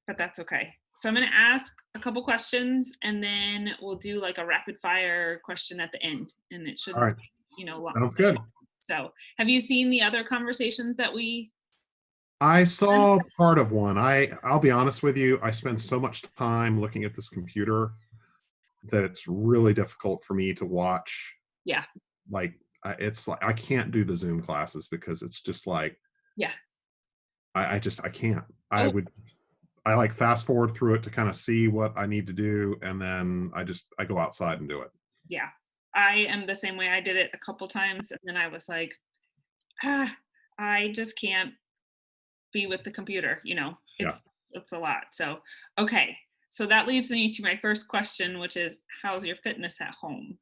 but that's okay. So I'm going to ask a couple questions and then we'll do like a rapid fire question at the end and it All shouldn't right. take, long. Sounds good. So have you seen the other conversations that we I saw part of one. I'll be honest with you, I spend so much time looking at this computer that it's really difficult for me to watch. Yeah. Like, it's like I can't do the Zoom classes because it's just like Yeah. I can't. Oh, I like fast forward through it to kind of see what I need to do, and then I go outside and do it. yeah. I am the same way. I did it a couple times and then I was like, ah, I just can't be with the computer, Yeah. it's a lot. So, okay. So that leads me to my first question, which is how's your fitness at home?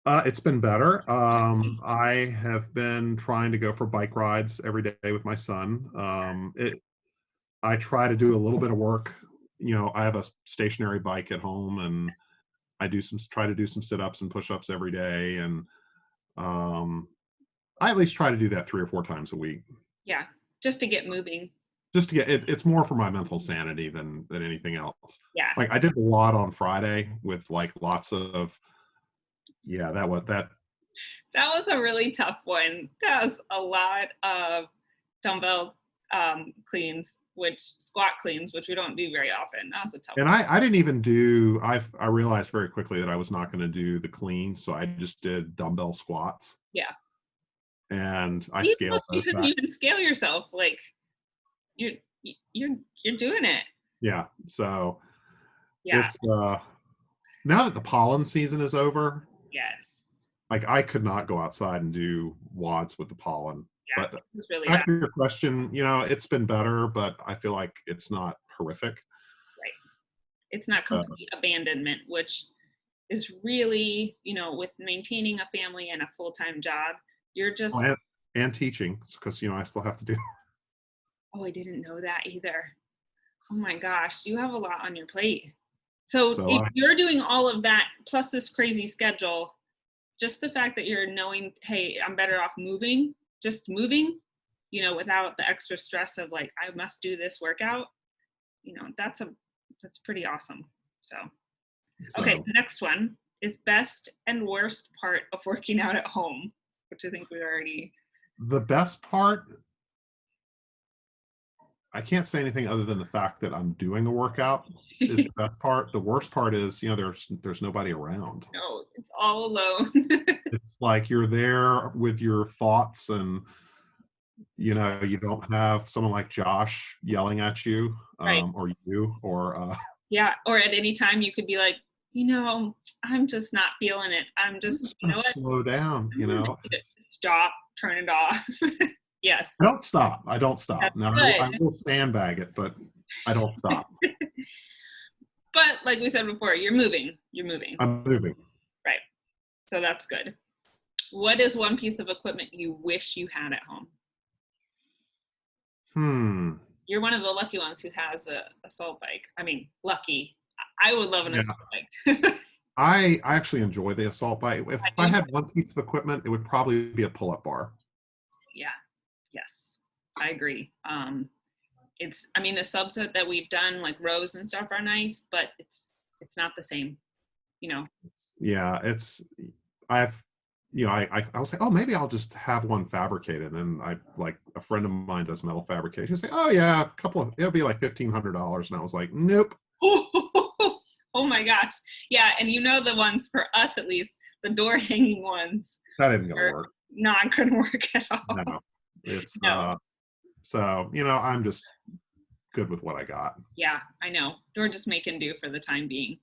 It's been better. Okay. I have been trying to go for bike rides every day with my son. I try to do a little bit of work. I have a stationary bike at home, and try to do some sit-ups and push-ups every day, and um, I at least try to do that 3 or 4 times a week. Yeah, just to get moving. Just to get it, it's more for my mental sanity than anything else. Yeah. Like I did a lot on Friday with like lots of yeah, that That was a really tough one. That was a lot of dumbbell cleans, which squat cleans, which we don't do very often. That was a tough and one. I didn't even do I realized very quickly that I was not going to do the clean, so I just did dumbbell squats Yeah. and I You scaled look, you those couldn't back. even scale yourself. Like you're you're doing it. Yeah. So Yeah. it's now that the pollen season is over, Yes. like I could not go outside and do wads with the pollen. Yeah. But It was really bad. back to your question, it's been better, but I feel like it's not horrific. Right. It's not Uh, complete abandonment, which is really, with maintaining a family and a full-time job, you're oh, just, and teaching because I still have to do. oh, I didn't know that either. Oh my gosh, you have a lot on your plate. So So if you're doing all of that plus this crazy schedule, just the fact that you're knowing, hey, I'm better off moving, just moving, without the extra stress of like, I must do this workout, that's pretty awesome. So, okay, so the next one is best and worst part of working out at home, which I think we already, the best part, I can't say anything other than the fact that I'm doing a workout is the best part. The worst part is, there's nobody around. no, it's all alone. It's like you're there with your thoughts, and you don't have someone like Josh yelling at you, Right. or you, or Yeah. Or at any time you could be like, I'm just not feeling it. I'm I'm just, just you gonna know what? slow down. I'm gonna stop, turn it off. I Yes. don't stop. I don't stop. That's Now I good. will sandbag it, but I don't stop. But like we said before, you're moving. You're moving. I'm moving. Right. So that's good. What is one piece of equipment you wish you had at home? Hmm. You're one of the lucky ones who has a assault bike. I mean, lucky. I would love an Yeah. assault bike. I actually enjoy the assault bike. If I I do. had one piece of equipment, it would probably be a pull-up bar. Yeah. Yes. I agree. I mean, the subs that we've done, like rows and stuff, are nice, but it's not the same, you know. Yeah, I've I was like, oh, maybe I'll just have one fabricated. And I like a friend of mine does metal fabrication. Say, oh yeah, it'll be like $1,500. And I was like, nope. Oh my gosh. Yeah, and the ones for us at least, the door hanging ones That isn't gonna are work. not going to work at all. No. It's No. so I'm just good with what I got. Yeah, I know. We're just making do for the time being.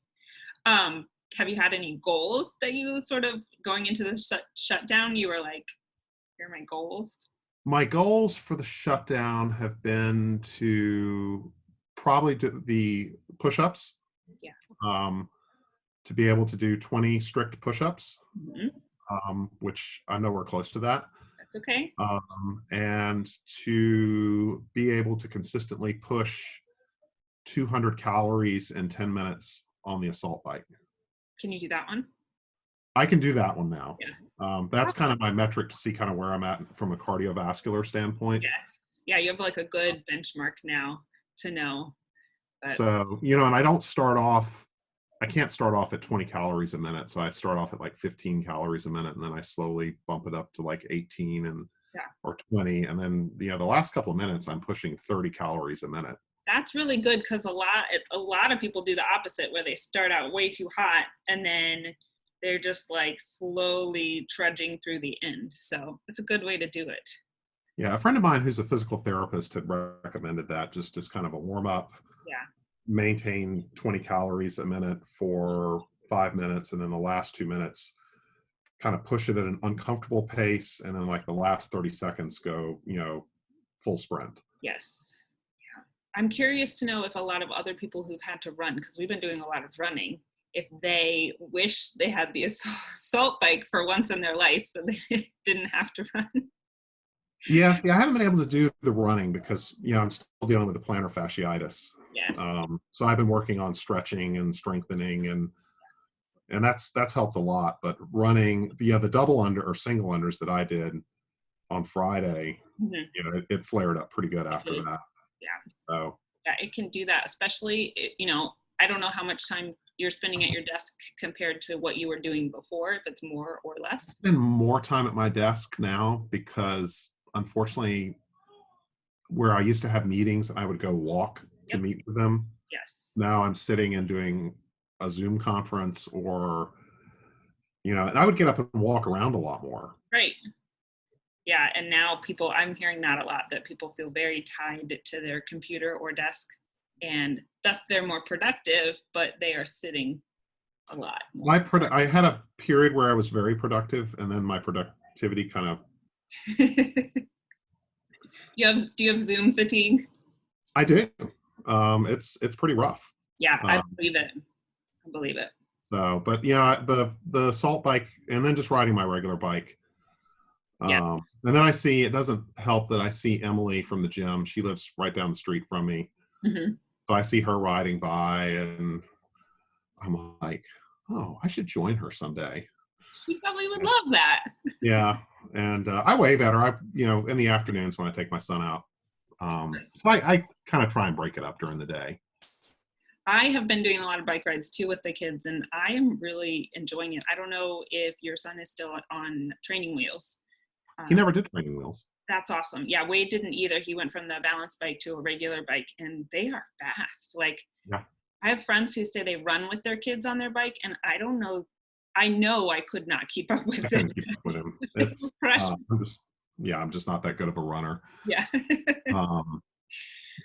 Um, have you had any goals that you sort of going into the shutdown? You were like, here are my goals. My goals for the shutdown have been to probably do the push-ups, Yeah. um, to be able to do 20 strict push-ups, Hmm. which I know we're close to that, That's okay. and to be able to consistently push 200 calories in 10 minutes on the assault bike. Can you do that one? I can do that one now. Yeah. That's kind of my metric to see kind of where I'm at from a cardiovascular standpoint. Yes. Yeah, you have like a good benchmark now to know. But So, you know, and I don't start off, I can't start off at 20 calories a minute. So I start off at like 15 calories a minute, and then I slowly bump it up to like 18 and yeah, or 20. And then, you know, the last couple of minutes, I'm pushing 30 calories a minute. that's really good because a lot of people do the opposite where they start out way too hot and then they're just like slowly trudging through the end. So it's a good way to do it. Yeah. A friend of mine who's a physical therapist had recommended that just as kind of a warm up, Yeah. maintain 20 calories a minute for 5 minutes. And then the last 2 minutes, kind of push it at an uncomfortable pace. And then like the last 30 seconds go, you know, full sprint. Yes. Yeah. I'm curious to know if a lot of other people who've had to run, because we've been doing a lot of running, if they wish they had the assault bike for once in their life so they didn't have to run. Yeah, see, I haven't been able to do the running because, you know, I'm still dealing with the plantar fasciitis. Yes. So I've been working on stretching and strengthening, and that's helped a lot. But running, the double under or single unders that I did on Friday, Mhm. you know, it flared up pretty good It after did. that. Yeah. So Yeah, it can do that, especially, you know, I don't know how much time you're spending at your desk compared to what you were doing before, if it's more or I less. spend more time at my desk now because unfortunately, where I used to have meetings, I would go walk to Yep. meet with them. Yes. Now I'm sitting and doing a Zoom conference, or, you know, and I would get up and walk around a lot more. Right. Yeah. And now people, I'm hearing that a lot, that people feel very tied to their computer or desk, and thus they're more productive, but they are sitting a lot more. I had a period where I was very productive, and then my productivity kind of, Do you have Zoom fatigue? I do. It's pretty rough. Yeah, I Um, believe it. I believe it. so, but yeah, the assault bike, and then just riding my regular bike. Yeah. And then I see, it doesn't help that I see Emily from the gym. She lives right down the street from me. Hmm. So I see her riding by, and I'm like, oh, I should join her someday. She probably would love that. Yeah, and I wave at her. I, you know, in the afternoons when I take my son out. Yes. So I kind of try and break it up during the day. I have been doing a lot of bike rides too with the kids, and I am really enjoying it. I don't know if your son is still on training wheels. He Uh, never did training wheels. that's awesome. Yeah, Wade didn't either. He went from the balance bike to a regular bike, and they are fast. Like, Yeah, I have friends who say they run with their kids on their bike, and I don't know. I know I could not keep up I with it. couldn't keep up with him. It's Freshman. I'm just not that good of a runner. Yeah. Um,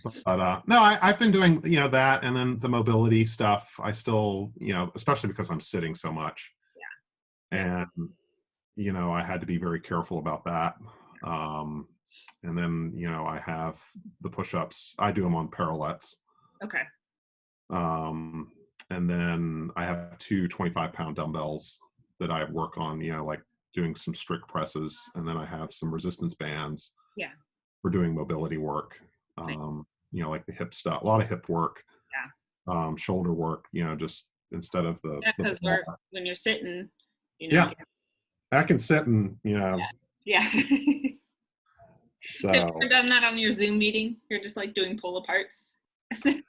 but no, I've been doing, you know, that, and then the mobility stuff. I still, you know, especially because I'm sitting so much, Yeah. and you know, I had to be very careful about that. And then, you know, I have the push-ups. I do them on parallettes. Okay. Um, and then I have two 25-pound dumbbells that I work on, you know, like doing some strict presses. And then I have some resistance bands Yeah. for doing mobility work. Nice. You know, like the hip stuff, a lot of hip work, Yeah. shoulder work, you know, just instead of Yeah, the because bar. when you're sitting, you know. Yeah, I can sit and, you know, Yeah. Have you so, ever done that on your Zoom meeting? You're just like doing pull aparts.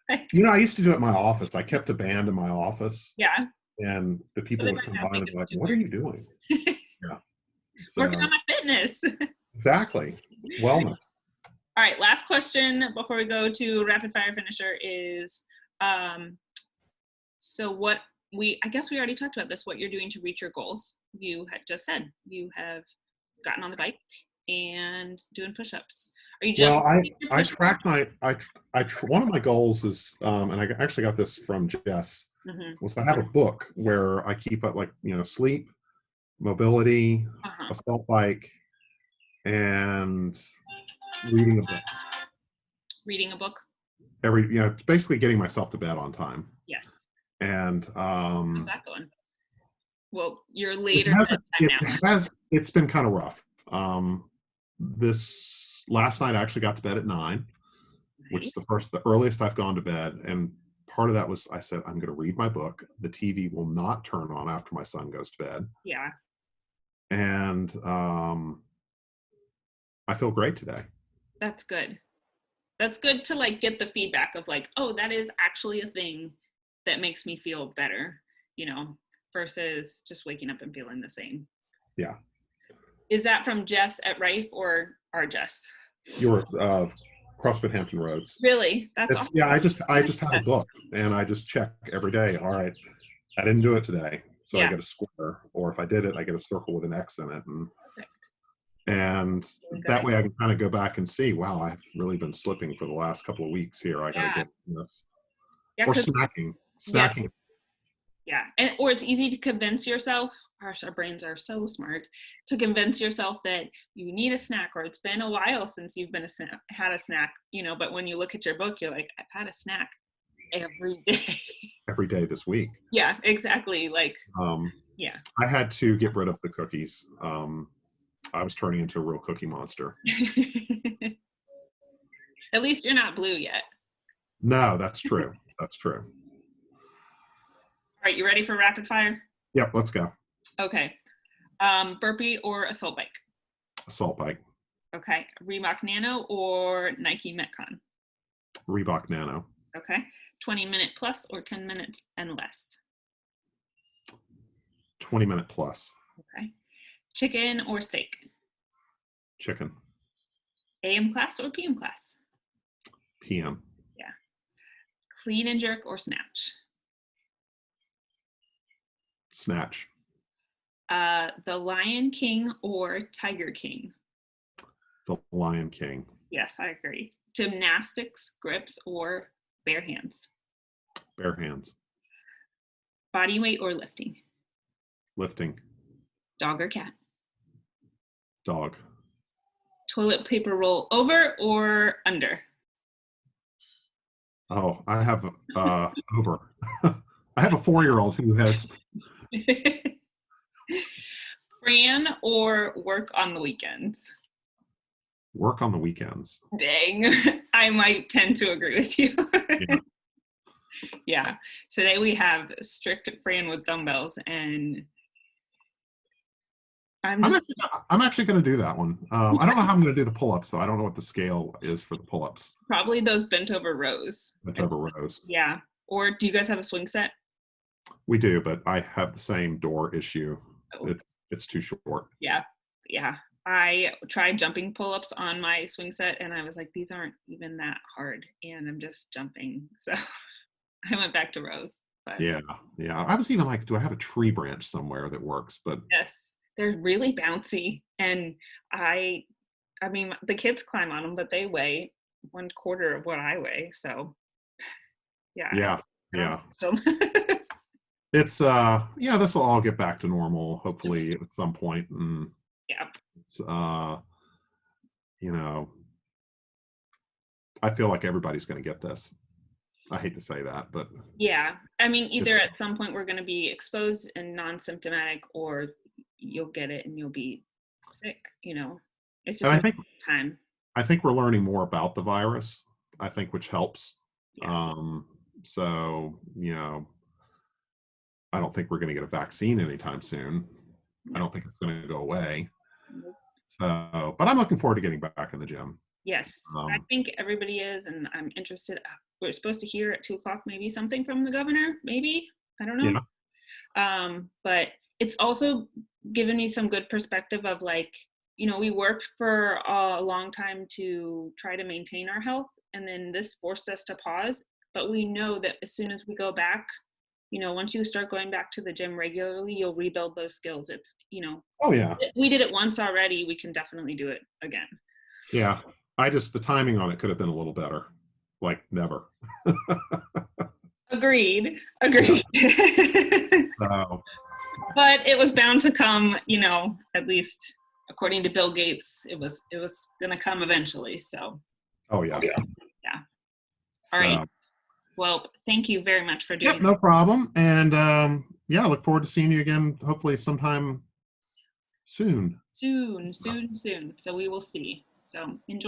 Like, you know, I used to do it in my office. I kept a band in my office, yeah. and the So people they would might come not by think and be it's like, too "What are you doing?" weird. Yeah. Working on So my fitness. exactly, wellness. All right, last question before we go to rapid fire finisher is, um, so what I guess we already talked about this, what you're doing to reach your goals. You had just said you have gotten on the bike and doing push-ups. Are you just Well, doing your I push-ups? track my one of my goals is, and I actually got this from Jess, Hmm. was I have a book where I keep up, like, you know, sleep, mobility, Uh-huh. assault bike, and reading a book. Reading a book? You know, basically getting myself to bed on time. Yes. And How's that going? Well, you're it later hasn't, bedtime now. it's been kind of rough. This last night I actually got to bed at 9, which is Nice. the earliest I've gone to bed. And part of that was, I said, I'm going to read my book. The TV will not turn on after my son goes to bed. Yeah, And I feel great today. that's good. That's good to like get the feedback of like, oh, that is actually a thing that makes me feel better, versus just waking up and feeling the same. Yeah. Is that from Jess at Rife or our Jess? Your CrossFit Hampton Roads. Really? That's It's awesome. yeah. I just have a book and I just check every day. All right, I didn't do it today, so I get a square, or if I did it, I get a circle with an X in it, and that way I can kind of go back and see, wow, I've really been slipping for the last couple of weeks here. I got to get this. Yeah, or snacking. Yeah, or it's easy to convince yourself, gosh, our brains are so smart, to convince yourself that you need a snack, or it's been a while since you've had a snack, but when you look at your book, you're like, I've had a snack every day. Every day this week. Yeah, exactly. Like, yeah. I had to get rid of the cookies. I was turning into a real cookie monster. At least you're not blue yet. No, that's true. That's true. All right, you ready for rapid fire? Yep, let's go. Okay. Burpee or assault bike? Assault bike. Okay. Reebok Nano or Nike Metcon? Reebok Nano. Okay. 20-minute plus or 10 minutes and less? 20-minute plus. Okay. Chicken or steak? Chicken. AM class or PM class? PM. Yeah. Clean and jerk or snatch? Snatch. The Lion King or Tiger King? The Lion King. Yes, I agree. Gymnastics, grips, or bare hands? Bare hands. Body weight or lifting? Lifting. Dog or cat? Dog. Toilet paper roll over or under? Oh, I have over. I have a 4-year-old who has. Fran or work on the weekends? Work on the weekends. Dang, I might tend to agree with you. Yeah. Yeah. Today we have strict Fran with dumbbells, and I'm actually going to do that one. I don't know how I'm going to do the pull-ups, though. I don't know what the scale is for the pull-ups. Probably those bent over rows. Bent over rows. Yeah. Or do you guys have a swing set? We do, but I have the same door issue. Oh. It's too short. Yeah. Yeah. I tried jumping pull-ups on my swing set, and I was like, these aren't even that hard, and I'm just jumping. So I went back to rows. But yeah. I was even like, do I have a tree branch somewhere that works? But yes, they're really bouncy, and I mean, the kids climb on them, but they weigh 1/4 of what I weigh. So yeah. So it's this will all get back to normal hopefully at some point, and it's I feel like everybody's going to get this. I hate to say that, but yeah, I mean, either at some point we're going to be exposed and non-symptomatic, or you'll get it and you'll be sick. It's just time. I think we're learning more about the virus, which helps. Yeah. So I don't think we're going to get a vaccine anytime soon. I don't think it's going to go away. So, but I'm looking forward to getting back in the gym. Yes, I think everybody is, and I'm interested. We're supposed to hear at 2:00 maybe something from the governor. Maybe, I don't know. Yeah. But it's also given me some good perspective of like, we worked for a long time to try to maintain our health, and then this forced us to pause. But we know that as soon as we go back, once you start going back to the gym regularly, you'll rebuild those skills. It's, oh yeah, we did it once already. We can definitely do it again. Yeah. The timing on it could have been a little better. Like never. Agreed. But it was bound to come, at least according to Bill Gates, it was going to come eventually. So. Oh yeah. Yeah. All right. Well, thank you very much for doing no problem. And I look forward to seeing you again, hopefully sometime soon. Soon. So we will see. So enjoy.